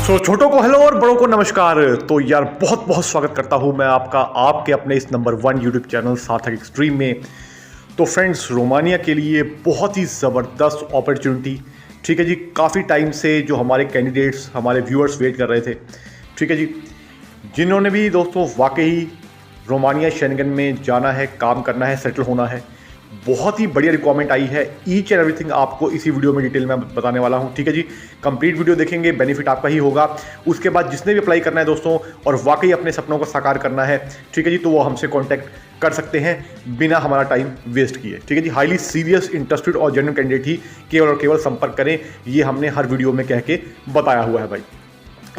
छोटों को हेलो और बड़ों को नमस्कार। तो यार बहुत बहुत स्वागत करता हूं मैं आपका आपके अपने इस नंबर 1 यूट्यूब चैनल सार्थक एक्सट्रीम में। तो फ्रेंड्स, रोमानिया के लिए बहुत ही ज़बरदस्त अपॉर्चुनिटी, ठीक है जी। काफ़ी टाइम से जो हमारे कैंडिडेट्स, हमारे व्यूअर्स वेट कर रहे थे, ठीक है जी। जिन्होंने भी दोस्तों वाकई रोमानिया शेंगन में जाना है, काम करना है, सेटल होना है, बहुत ही बढ़िया रिक्वायरमेंट आई है। ईच एंड एवरीथिंग आपको इसी वीडियो में डिटेल में बताने वाला हूं, ठीक है जी। कंप्लीट वीडियो देखेंगे, बेनिफिट आपका ही होगा। उसके बाद जिसने भी अप्लाई करना है दोस्तों और वाकई अपने सपनों को साकार करना है, ठीक है जी, तो वो हमसे कांटेक्ट कर सकते हैं बिना हमारा टाइम वेस्ट किए, ठीक है जी। हाईली सीरियस, इंटरेस्टेड और जेन्युइन कैंडिडेट ही केवल और केवल संपर्क करें, ये हमने हर वीडियो में कह के बताया हुआ है भाई।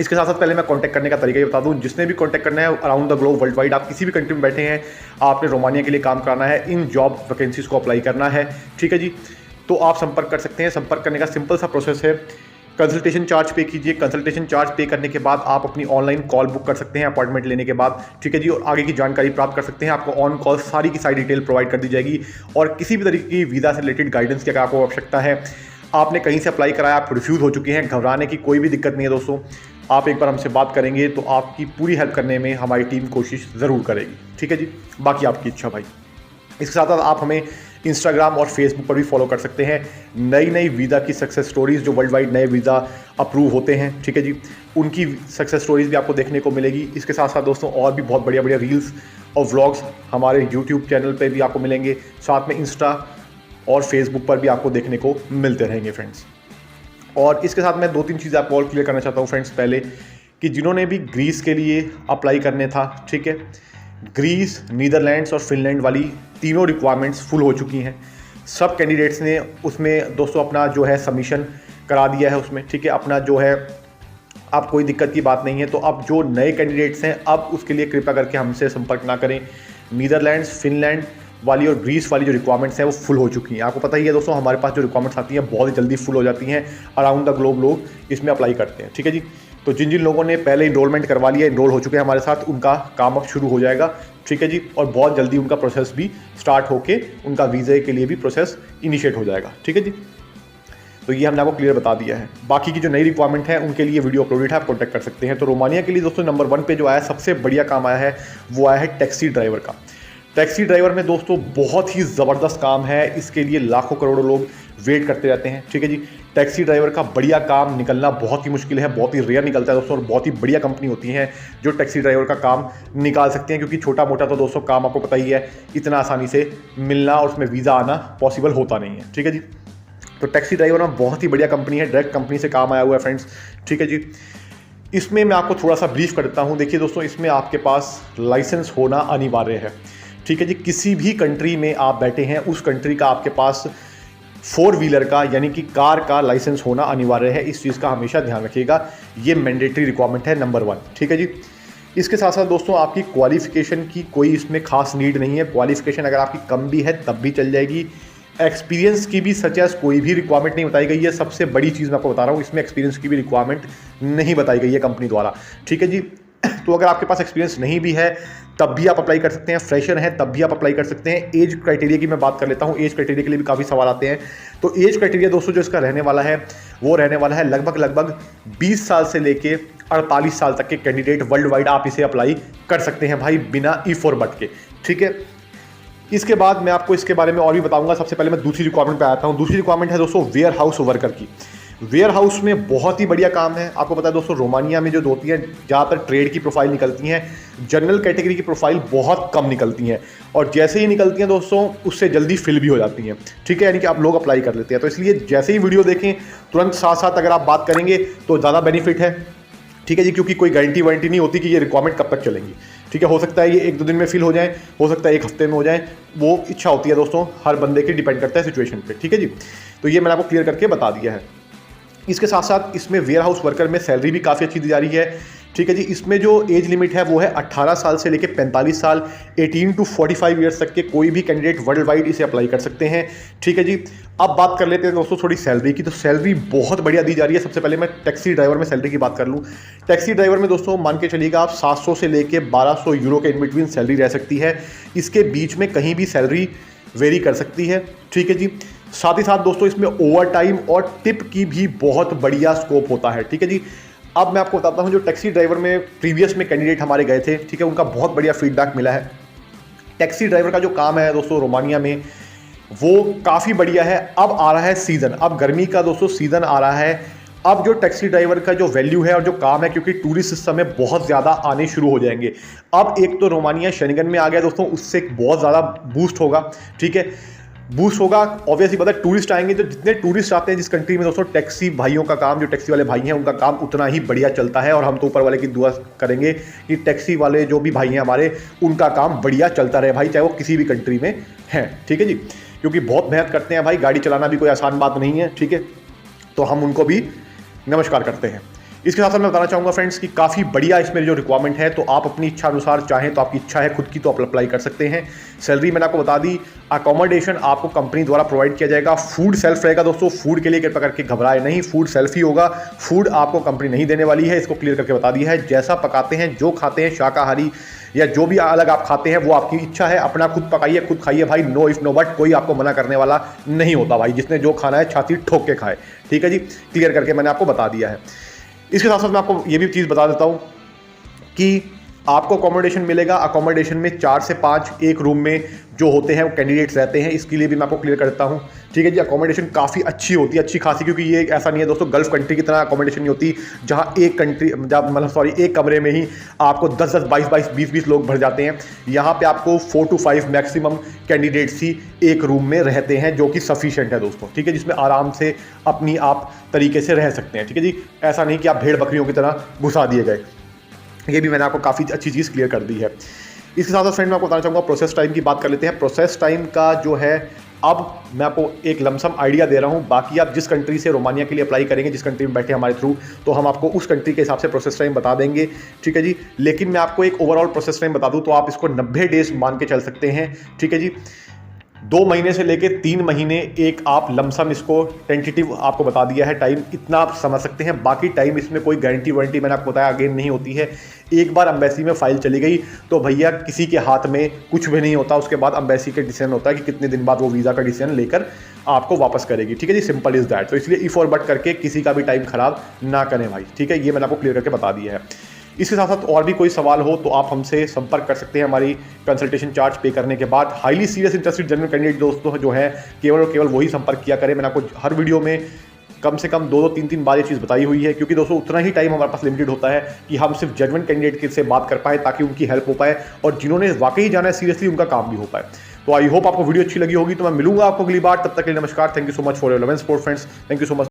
इसके साथ साथ पहले मैं कांटेक्ट करने का तरीका ये बता दूं। जिसने भी कांटेक्ट करना है around the globe, world wide, आप किसी भी कंट्री में बैठे हैं, आपने रोमानिया के लिए काम कराना है, इन जॉब वैकेंसीज को अप्लाई करना है, ठीक है जी, तो आप संपर्क कर सकते हैं। संपर्क करने का सिंपल सा प्रोसेस है। कंसल्टेशन चार्ज पे कीजिए। कंसल्टेशन चार्ज पे करने के बाद आप अपनी ऑनलाइन कॉल बुक कर सकते हैं अपॉइंटमेंट लेने के बाद, ठीक है जी, और आगे की जानकारी प्राप्त कर सकते हैं। आपको ऑन कॉल सारी की सारी डिटेल प्रोवाइड कर दी जाएगी और किसी भी तरीके की वीज़ा से रिलेटेड गाइडेंस की अगर आपको आवश्यकता है, आपने कहीं से अप्लाई कराया, आप रिफ्यूज़ हो चुके हैं, घबराने की कोई भी दिक्कत नहीं है दोस्तों। आप एक बार हमसे बात करेंगे तो आपकी पूरी हेल्प करने में हमारी टीम कोशिश ज़रूर करेगी, ठीक है जी। बाकी आपकी इच्छा भाई। इसके साथ साथ आप हमें इंस्टाग्राम और फेसबुक पर भी फॉलो कर सकते हैं। नई नई वीज़ा की सक्सेस स्टोरीज़, जो वर्ल्ड वाइड नए वीज़ा अप्रूव होते हैं, ठीक है जी, उनकी सक्सेस स्टोरीज़ भी आपको देखने को मिलेगी। इसके साथ साथ दोस्तों और भी बहुत बढ़िया बढ़िया रील्स और व्लॉग्स हमारे यूट्यूब चैनल पर भी आपको मिलेंगे। साथ में इंस्टा और फेसबुक पर भी आपको देखने को मिलते रहेंगे फ्रेंड्स। और इसके साथ मैं 2-3 चीज़ें आपको और क्लियर करना चाहता हूँ फ्रेंड्स। पहले कि जिन्होंने भी ग्रीस के लिए अप्लाई करने था, ठीक है, ग्रीस, नीदरलैंड्स और फिनलैंड वाली तीनों रिक्वायरमेंट्स फुल हो चुकी हैं। सब कैंडिडेट्स ने उसमें दोस्तों अपना जो है सबमिशन करा दिया है उसमें, ठीक है, अपना जो है, अब कोई दिक्कत की बात नहीं है। तो अब जो नए कैंडिडेट्स हैं, अब उसके लिए कृपया करके हमसे संपर्क ना करें। नीदरलैंड्स, फिनलैंड वाली और ग्रीस वाली जो रिक्वायरमेंट्स हैं वो फुल हो चुकी हैं। आपको पता ही है दोस्तों, हमारे पास जो रिक्वायरमेंट्स आती हैं बहुत ही जल्दी फुल हो जाती हैं। अराउंड द ग्लोब लोग इसमें अप्लाई करते हैं, ठीक है जी। तो जिन जिन लोगों ने पहले इनरोलमेंट करवा लिया, इनरोल हो चुके हैं हमारे साथ, उनका काम अब शुरू हो जाएगा, ठीक है जी। और बहुत जल्दी उनका प्रोसेस भी स्टार्ट होके उनका वीज़े के लिए भी प्रोसेस इनिशिएट हो जाएगा, ठीक है जी। तो ये हमने आपको क्लियर बता दिया है। बाकी की जो नई रिक्वायरमेंट है उनके लिए वीडियो अपलोडेड है, आप कॉन्टैक्ट कर सकते हैं। तो रोमानिया के लिए दोस्तों नंबर 1 पे जो आया, सबसे बढ़िया काम आया है, वो आया है टैक्सी ड्राइवर का। टैक्सी ड्राइवर में दोस्तों बहुत ही ज़बरदस्त काम है। इसके लिए लाखों करोड़ों लोग वेट करते रहते हैं, ठीक है जी। टैक्सी ड्राइवर का बढ़िया काम निकलना बहुत ही मुश्किल है, बहुत ही रेयर निकलता है दोस्तों। और बहुत ही बढ़िया कंपनी होती है जो टैक्सी ड्राइवर का काम निकाल सकती हैं, क्योंकि छोटा मोटा तो दोस्तों काम आपको पता ही है, इतना आसानी से मिलना और उसमें वीज़ा आना पॉसिबल होता नहीं है, ठीक है जी। तो टैक्सी ड्राइवर में बहुत ही बढ़िया कंपनी है, डायरेक्ट कंपनी से काम आया हुआ है फ्रेंड्स, ठीक है जी। इसमें मैं आपको थोड़ा सा ब्रीफ कर देता हूँ। देखिए दोस्तों, इसमें आपके पास लाइसेंस होना अनिवार्य है, ठीक है जी। किसी भी कंट्री में आप बैठे हैं, उस कंट्री का आपके पास 4 व्हीलर का यानी कि कार का लाइसेंस होना अनिवार्य है। इस चीज़ का हमेशा ध्यान रखिएगा, ये मैंडेटरी रिक्वायरमेंट है नंबर 1, ठीक है जी। इसके साथ साथ दोस्तों आपकी क्वालिफिकेशन की कोई इसमें खास नीड नहीं है। क्वालिफिकेशन अगर आपकी कम भी है तब भी चल जाएगी। एक्सपीरियंस की भी सच एज कोई भी रिक्वायरमेंट नहीं बताई गई है। सबसे बड़ी चीज़ मैं आपको बता रहा हूँ, इसमें एक्सपीरियंस की भी रिक्वायरमेंट नहीं बताई गई है कंपनी द्वारा, ठीक है जी। तो अगर आपके पास एक्सपीरियंस नहीं भी है तब भी आप अप्लाई कर सकते हैं, फ्रेशर हैं तब भी आप अप्लाई कर सकते हैं। एज क्राइटेरिया की मैं बात कर लेता हूं। एज क्राइटेरिया के लिए भी काफ़ी सवाल आते हैं। तो एज क्राइटेरिया दोस्तों जो इसका रहने वाला है, वो रहने वाला है लगभग 20 साल से लेके 48 साल तक के कैंडिडेट वर्ल्ड वाइड आप इसे अप्लाई कर सकते हैं भाई, बिना E4 के, ठीक है। इसके बाद मैं आपको इसके बारे में और भी बताऊंगा। सबसे पहले मैं दूसरी रिक्वायरमेंट पे आता हूँ। दूसरी रिक्वायरमेंट है दोस्तों वेयर हाउस वर्कर की। वेयर हाउस में बहुत ही बढ़िया काम है। आपको पता है दोस्तों, रोमानिया में जो होती हैं ज़्यादातर ट्रेड की प्रोफाइल निकलती हैं, जनरल कैटेगरी की प्रोफाइल बहुत कम निकलती हैं, और जैसे ही निकलती हैं दोस्तों उससे जल्दी फिल भी हो जाती हैं, ठीक है, यानी कि आप लोग अप्लाई कर लेते हैं। तो इसलिए जैसे ही वीडियो देखें तुरंत साथ साथ अगर आप बात करेंगे तो ज़्यादा बेनिफिट है, ठीक है जी, क्योंकि कोई गारंटी वारंटी नहीं होती कि ये रिक्वायरमेंट कब तक चलेंगी, ठीक है। हो सकता है ये 1-2 दिन में फिल हो जाए, हो सकता है 1 हफ्ते में हो जाए, वो इच्छा होती है दोस्तों, हर बंदे की डिपेंड करता है सिचुएशन पे, ठीक है जी। तो ये मैंने आपको क्लियर करके बता दिया है। इसके साथ साथ इसमें वेयर हाउस वर्कर में सैलरी भी काफ़ी अच्छी दी जा रही है, ठीक है जी। इसमें जो एज लिमिट है वो है 18 साल से लेकर 45 साल, 18 to 45 ईयर्स तक के कोई भी कैंडिडेट वर्ल्ड वाइड इसे अप्लाई कर सकते हैं, ठीक है जी। अब बात कर लेते हैं दोस्तों थोड़ी सैलरी की। तो सैलरी बहुत बढ़िया दी जा रही है। सबसे पहले मैं टैक्सी ड्राइवर में सैलरी की बात कर लूँ। टैक्सी ड्राइवर में दोस्तों मान के चलिएगा आप 700 से लेके 1200 यूरो के इन बिटवीन सैलरी रह सकती है। इसके बीच में कहीं भी सैलरी वेरी कर सकती है, ठीक है जी। साथ ही साथ दोस्तों इसमें ओवर टाइम और टिप की भी बहुत बढ़िया स्कोप होता है, ठीक है जी। अब मैं आपको बताता हूँ, जो टैक्सी ड्राइवर में प्रीवियस में कैंडिडेट हमारे गए थे, ठीक है, उनका बहुत बढ़िया फीडबैक मिला है। टैक्सी ड्राइवर का जो काम है दोस्तों रोमानिया में, वो काफ़ी बढ़िया है। अब आ रहा है सीज़न, अब गर्मी का दोस्तों सीज़न आ रहा है। अब जो टैक्सी ड्राइवर का जो वैल्यू है और जो काम है, क्योंकि टूरिस्ट इस समय बहुत ज़्यादा आने शुरू हो जाएंगे। अब एक तो रोमानिया शेंगन में आ गया दोस्तों, उससे बहुत ज़्यादा बूस्ट होगा, ठीक है, बूस्ट होगा। ऑब्वियसली पता है, टूरिस्ट आएंगे तो जितने टूरिस्ट आते हैं जिस कंट्री में दोस्तों, टैक्सी भाइयों का काम, जो टैक्सी वाले भाई हैं उनका काम उतना ही बढ़िया चलता है। और हम तो ऊपर वाले की दुआ करेंगे कि टैक्सी वाले जो भी भाई हैं हमारे, उनका काम बढ़िया चलता रहे भाई, चाहे वो किसी भी कंट्री में हैं, ठीक है जी। क्योंकि बहुत मेहनत करते हैं भाई, गाड़ी चलाना भी कोई आसान बात नहीं है, ठीक है, तो हम उनको भी नमस्कार करते हैं। इसके साथ साथ मैं बताना चाहूँगा फ्रेंड्स कि काफ़ी बढ़िया इसमें जो रिक्वायरमेंट है, तो आप अपनी इच्छा अनुसार चाहें तो, आपकी इच्छा है खुद की, तो आप अप्लाई कर सकते हैं। सैलरी मैंने आपको बता दी। अकोमोडेशन आपको कंपनी द्वारा प्रोवाइड किया जाएगा। फूड सेल्फ रहेगा दोस्तों, फूड के लिए कृपया करके घबराए नहीं, फूड सेल्फ ही होगा। फूड आपको कंपनी नहीं देने वाली है, इसको क्लियर करके बता दिया है। जैसा पकाते हैं, जो खाते हैं, शाकाहारी या जो भी अलग आप खाते हैं, वो आपकी इच्छा है, अपना खुद पकाइए, खुद खाइए भाई, नो इफ नो बट, कोई आपको मना करने वाला नहीं होता भाई। जिसने जो खाना है छाती ठोक के खाए, ठीक है जी, क्लियर करके मैंने आपको बता दिया है। इसके साथ साथ मैं आपको ये भी चीज़ बता देता हूँ कि आपको अकोमोडेशन मिलेगा। अकोमोडेशन में 4 से 5 एक रूम में जो होते हैं वो कैंडिडेट्स रहते हैं, इसके लिए भी मैं आपको क्लियर करता हूँ, ठीक है जी। अकोमोडेशन काफ़ी अच्छी होती है, अच्छी खासी, क्योंकि ये ऐसा नहीं है दोस्तों, गल्फ कंट्री की तरह अकोमोडेशन नहीं होती जहाँ एक कमरे में ही आपको 10-10, 22-22, 20-20 लोग भर जाते हैं। यहाँ पे आपको 4 to 5 मैक्सिमम कैंडिडेट्स ही एक रूम में रहते हैं, जो कि सफिशिएंट है दोस्तों, ठीक है, जिसमें आराम से अपनी आप तरीके से रह सकते हैं, ठीक है जी। ऐसा नहीं कि आप भेड़ बकरियों की तरह घुसा दिए गए। ये भी मैंने आपको काफ़ी अच्छी चीज़ क्लियर कर दी है। इसके साथ साथ फ्रेंड मैं आपको बताना चाहूँगा, प्रोसेस टाइम की बात कर लेते हैं। प्रोसेस टाइम का जो है, अब मैं आपको एक लमसम आइडिया दे रहा हूँ, बाकी आप जिस कंट्री से रोमानिया के लिए अप्लाई करेंगे, जिस कंट्री में बैठे हमारे थ्रू, तो हम आपको उस कंट्री के हिसाब से प्रोसेस टाइम बता देंगे, ठीक है जी। लेकिन मैं आपको एक ओवरऑल प्रोसेस टाइम बता दूँ तो आप इसको 90 डेज मान के चल सकते हैं, ठीक है जी। 2 महीने से लेकर 3 महीने एक आप लमसम इसको टेंटेटिव आपको बता दिया है टाइम, इतना आप समझ सकते हैं। बाकी टाइम इसमें कोई गारंटी वारंटी मैंने आपको बताया अगेन नहीं होती है। एक बार अम्बेसी में फाइल चली गई तो भैया किसी के हाथ में कुछ भी नहीं होता, उसके बाद अम्बेसी का डिसीजन होता है कि कितने दिन बाद वो वीज़ा का डिसीजन लेकर आपको वापस करेगी, ठीक है जी। Simple is that. तो इसलिए इफ और बट करके किसी का भी टाइम खराब ना करें भाई, ठीक है, ये मैंने आपको क्लियर करके बता दिया है। इसके साथ साथ और भी कोई सवाल हो तो आप हमसे संपर्क कर सकते हैं हमारी कंसल्टेशन चार्ज पे करने के बाद। Highly serious interested general candidate दोस्तों जो है, केवल और केवल वही संपर्क किया करें। मैंने आपको हर वीडियो में कम से कम 2-2, 3-3 बार ये चीज़ बताई हुई है, क्योंकि दोस्तों उतना ही टाइम हमारे पास लिमिटेड होता है कि हम सिर्फ जेन्युइन कैंडिडेट से बात कर पाएँ, ताकि उनकी हेल्प हो पाए और जिन्होंने वाकई जाना है सीरियसली उनका काम भी हो पाए। तो आई होप आपको वीडियो अच्छी लगी होगी। तो मैं मिलूंगा आपको अगली बार, तब तक के लिए नमस्कार। Thank you so much for your love and support friends. Thank you so much.